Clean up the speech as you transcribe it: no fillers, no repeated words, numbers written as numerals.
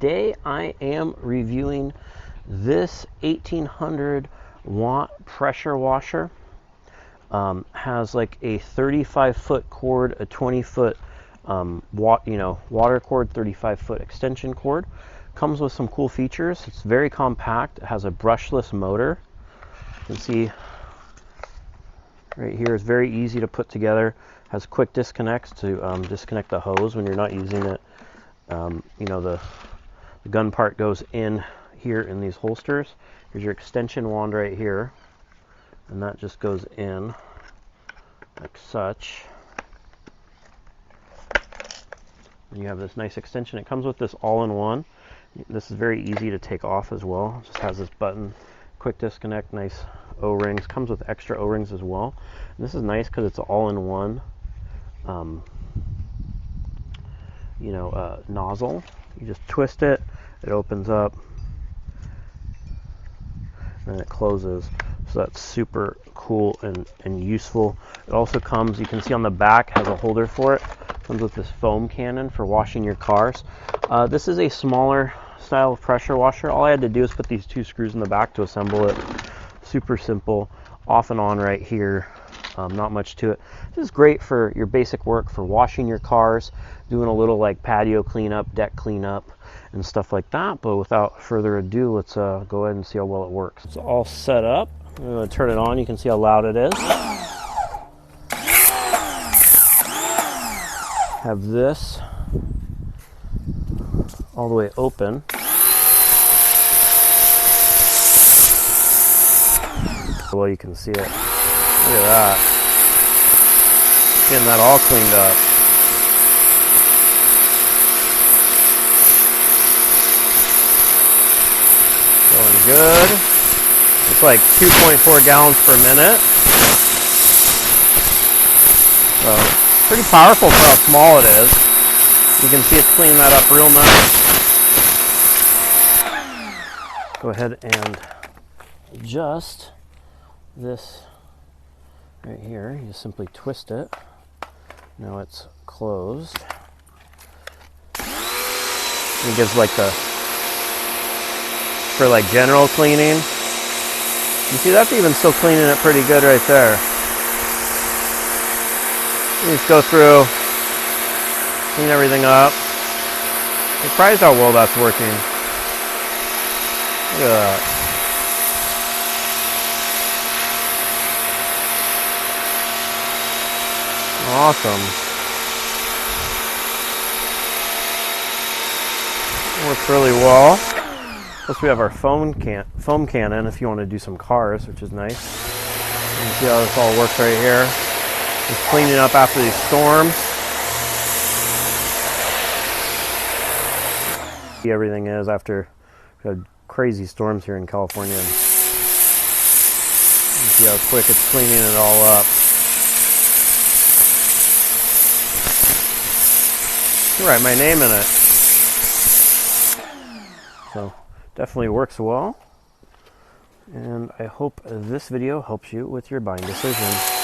today I am reviewing this 1800 watt pressure washer. Has like a 35-foot cord, a 20-foot water cord, 35-foot extension cord. Comes with some cool features. It's very compact. It has a brushless motor. You can see right here, it's very easy to put together. Has quick disconnects to disconnect the hose when you're not using it. The gun part goes in here in these holsters. Here's your extension wand right here, and that just goes in like such. And you have this nice extension. It comes with this all-in-one. This is very easy to take off as well. It just has this button, quick disconnect, nice O-rings. Comes with extra O-rings as well. And this is nice because it's all-in-one nozzle. You just twist it, it opens up, and it closes. So that's super cool and useful. It also comes, you can see on the back, has a holder for it. Comes with this foam cannon for washing your cars. This is a smaller style of pressure washer. All I had to do is put these two screws in the back to assemble it. Super simple, off and on right here. Not much to it. This is great for your basic work, for washing your cars, doing a little like patio cleanup, deck cleanup, and stuff like that. But without further ado, let's go ahead and see how well it works. It's all set up. I'm going to turn it on. You can see how loud it is. Have this all the way open. Well, you can see it. Look at that. Getting that all cleaned up. Going good. It's like 2.4 gallons per minute. So, pretty powerful for how small it is. You can see it's cleaning that up real nice. Go ahead and adjust this right here. You simply twist it. Now it's closed. It gives like for like general cleaning. You see that's even still cleaning it pretty good right there. You just go through, clean everything up. Surprised how well that's working. Look at that. Awesome. Works really well. Plus we have our foam cannon if you want to do some cars, which is nice. You can see how this all works right here. Just cleaning up after these storms. See everything is after we had crazy storms here in California. You see how quick it's cleaning it all up. Write my name in it. So definitely works well. And I hope this video helps you with your buying decisions.